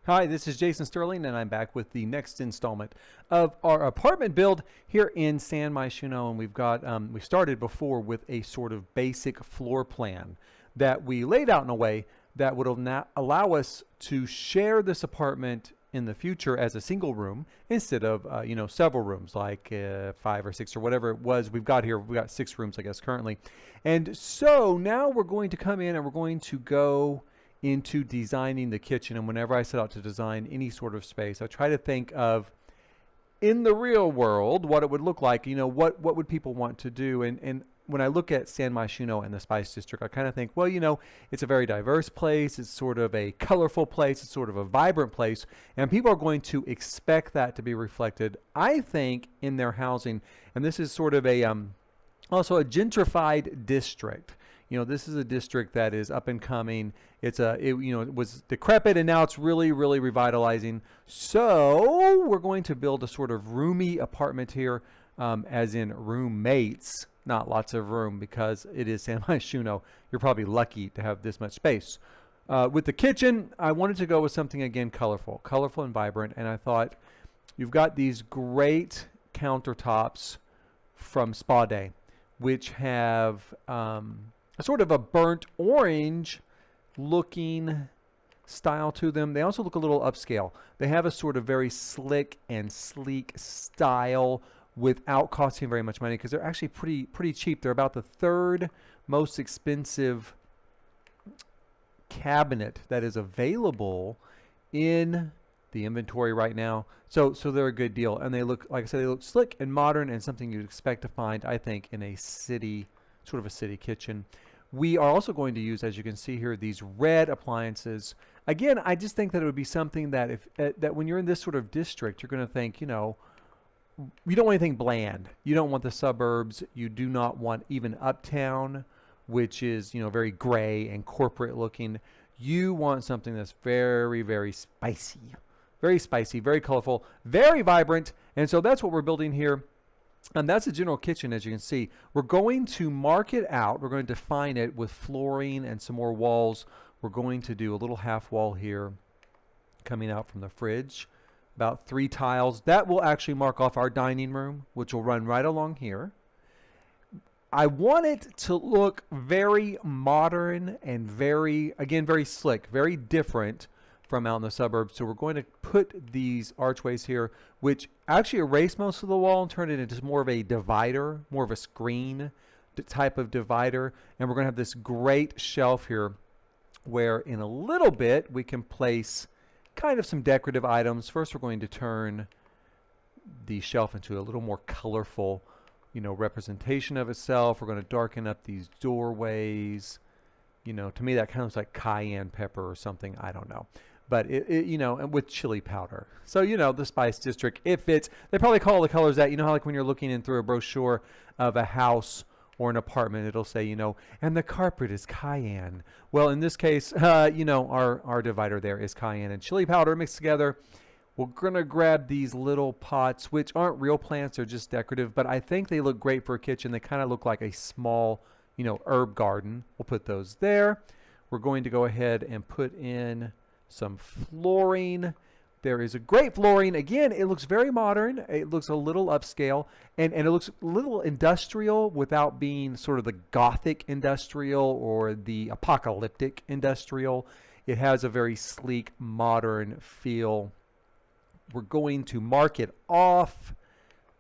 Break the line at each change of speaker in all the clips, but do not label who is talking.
Hi, this is Jason Sterling, and I'm back with the next installment of our apartment build here in San Myshuno. And we've got, we started before with a sort of basic floor plan that we laid out in a way that would allow us to share this apartment in the future as a single room instead of, several rooms like 5 or 6 or whatever it was we've got here. We've got 6 rooms, I guess, currently. And so now we're going to come in and we're going to go into designing the kitchen. And whenever I set out to design any sort of space, I try to think of, in the real world, what it would look like. What would people want to do? And when I look at San Myshuno and the Spice District, I kind of think, well, it's a very diverse place. It's sort of a colorful place. It's sort of a vibrant place. And people are going to expect that to be reflected, I think, in their housing. And this is sort of also a gentrified district. This is a district that is up and coming. It was decrepit and now it's really, really revitalizing. So we're going to build a sort of roomy apartment here, as in roommates, not lots of room, because it is San Myshuno. You're probably lucky to have this much space. With the kitchen, I wanted to go with something, again, colorful and vibrant. And I thought, you've got these great countertops from Spa Day, which have sort of a burnt orange looking style to them. They also look a little upscale. They have a sort of very slick and sleek style without costing very much money, because they're actually pretty cheap. They're about the third most expensive cabinet that is available in the inventory right now. So they're a good deal, and they look, like I said, they look slick and modern, and something you'd expect to find, I think, in a city, sort of a city kitchen. We are also going to use, as you can see here, these red appliances. Again, I just think that it would be something that that when you're in this sort of district, you're going to think, you don't want anything bland. You don't want the suburbs. You do not want even uptown, which is, very gray and corporate looking. You want something that's very, very spicy, very colorful, very vibrant. And so that's what we're building here. And that's a general kitchen, as you can see. We're going to mark it out. We're going to define it with flooring and some more walls. We're going to do a little half wall here coming out from the fridge, about 3 tiles. That will actually mark off our dining room, which will run right along here. I want it to look very modern and very slick, very different from out in the suburbs. So we're going to put these archways here, which actually erase most of the wall and turn it into more of a divider, more of a screen type of divider. And we're going to have this great shelf here where in a little bit we can place kind of some decorative items. First, we're going to turn the shelf into a little more colorful, representation of itself. We're going to darken up these doorways. To me, that kind of looks like cayenne pepper or something. I don't know. But and with chili powder. So, the Spice District, it fits. They probably call the colors that, how like when you're looking in through a brochure of a house or an apartment, it'll say, and the carpet is cayenne. Well, in this case, our divider there is cayenne and chili powder mixed together. We're going to grab these little pots, which aren't real plants. They're just decorative. But I think they look great for a kitchen. They kind of look like a small, herb garden. We'll put those there. We're going to go ahead and put in some flooring. There is a great flooring. Again, it looks very modern. It looks a little upscale, and it looks a little industrial without being sort of the gothic industrial or the apocalyptic industrial. It has a very sleek, modern feel. We're going to mark it off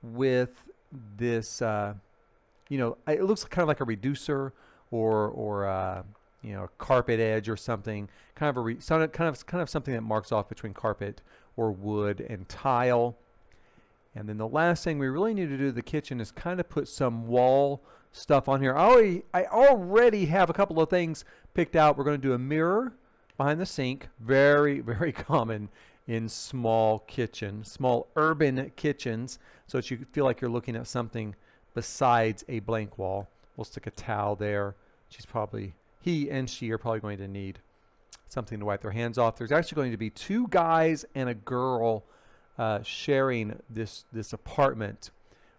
with this, it looks kind of like a reducer or a carpet edge or something, kind of something that marks off between carpet or wood and tile. And then the last thing we really need to do to the kitchen is kind of put some wall stuff on here. I already have a couple of things picked out. We're going to do a mirror behind the sink, very, very common in small urban kitchens, so that you feel like you're looking at something besides a blank wall. We'll stick a towel there. He and she are probably going to need something to wipe their hands off. There's actually going to be 2 guys and a girl sharing this apartment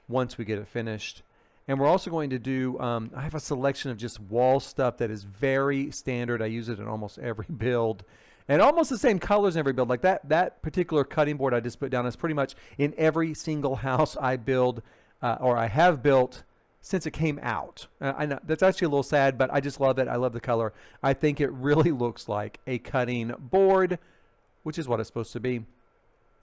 once we get it finished. And we're also going to do, I have a selection of just wall stuff that is very standard. I use it in almost every build. And almost the same colors in every build. Like that particular cutting board I just put down is pretty much in every single house I build or I have built since it came out. I know that's actually a little sad, but I just love it. I love the color. I think it really looks like a cutting board, which is what it's supposed to be.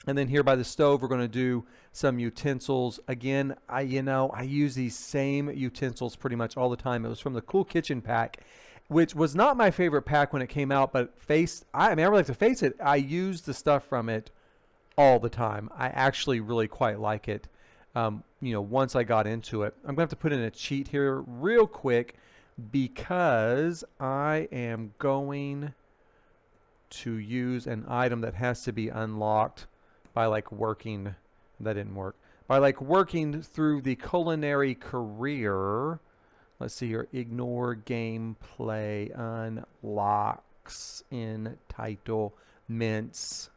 And then here by the stove, we're going to do some utensils. Again, I use these same utensils pretty much all the time. It was from the Cool Kitchen pack, which was not my favorite pack when it came out, but I really like to face it. I use the stuff from it all the time. I actually really quite like it. Once I got into it, I'm going to have to put in a cheat here real quick because I am going to use an item that has to be unlocked by working. That didn't work. By working through the culinary career. Let's see here. Ignore gameplay unlocks entitlements.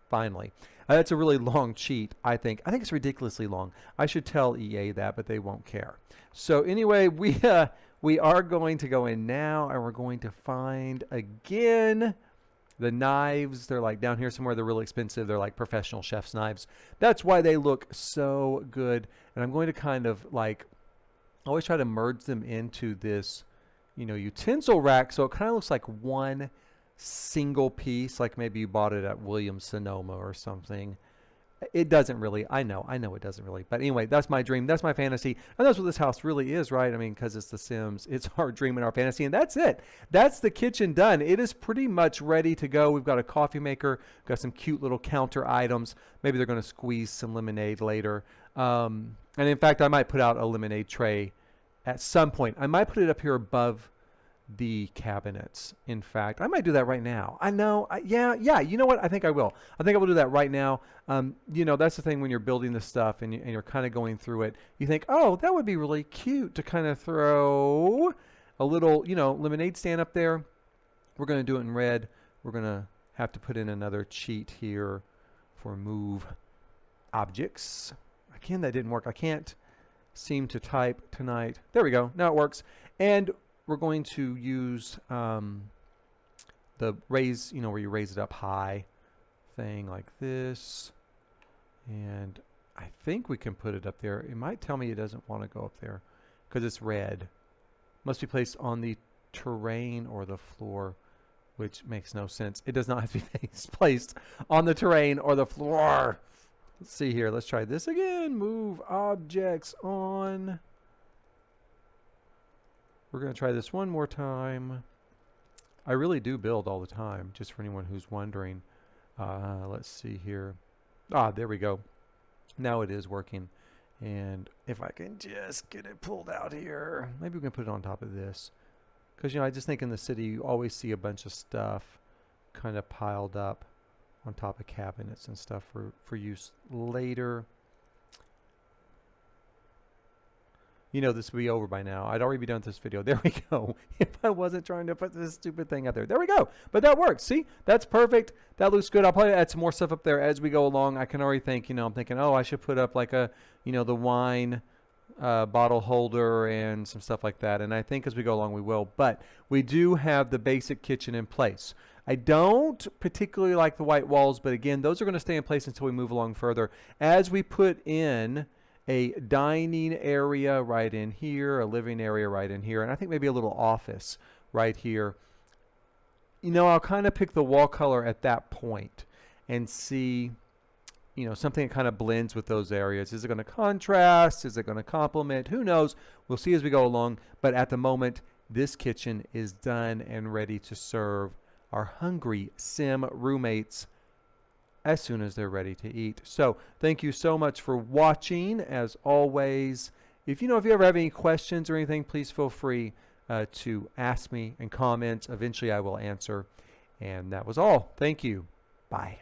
Finally. That's a really long cheat, I think. I think it's ridiculously long. I should tell EA that, but they won't care. So anyway, we are going to go in now, and we're going to find, again, the knives. They're down here somewhere. They're really expensive. They're like professional chef's knives. That's why they look so good. And I'm going to kind of always try to merge them into this, utensil rack. So it kind of looks like one single piece, like maybe you bought it at Williams Sonoma or something. It doesn't really. I know it doesn't really. But anyway, that's my dream. That's my fantasy. And that's what this house really is, right? I mean, because it's The Sims. It's our dream and our fantasy. And that's it. That's the kitchen done. It is pretty much ready to go. We've got a coffee maker. We've got some cute little counter items. Maybe they're going to squeeze some lemonade later. And in fact, I might put out a lemonade tray at some point. I might put it up here above the cabinets. In fact, I might do that right now. I know. Yeah. You know what? I think I will. I think I will do that right now. That's the thing when you're building this stuff and you're kind of going through it. You think, oh, that would be really cute to kind of throw a little, lemonade stand up there. We're going to do it in red. We're going to have to put in another cheat here for move objects. Again, that didn't work. I can't seem to type tonight. There we go. Now it works. And we're going to use the raise, where you raise it up high thing like this. And I think we can put it up there. It might tell me it doesn't want to go up there because it's red. Must be placed on the terrain or the floor, which makes no sense. It does not have to be placed on the terrain or the floor. Let's see here. Let's try this again. Move objects on. We're going to try this one more time. I really do build all the time, just for anyone who's wondering. Let's see here. There we go. Now it is working. And if I can just get it pulled out here, maybe we can put it on top of this. Because, I just think in the city, you always see a bunch of stuff kind of piled up on top of cabinets and stuff for use later. This will be over by now. I'd already be done with this video. There we go. If I wasn't trying to put this stupid thing out there. There we go. But that works. See? That's perfect. That looks good. I'll probably add some more stuff up there as we go along. I can already think, I'm thinking, oh, I should put up the wine bottle holder and some stuff like that. And I think as we go along we will. But we do have the basic kitchen in place. I don't particularly like the white walls, but again, those are going to stay in place until we move along further. As we put in a dining area right in here, a living area right in here, and I think maybe a little office right here. I'll kind of pick the wall color at that point and see, something that kind of blends with those areas. Is it going to contrast? Is it going to complement? Who knows? We'll see as we go along. But at the moment, this kitchen is done and ready to serve our hungry Sim roommates as soon as they're ready to eat. So thank you so much for watching. As always, if you ever have any questions or anything, please feel free to ask me in comments. Eventually I will answer. And that was all. Thank you. Bye.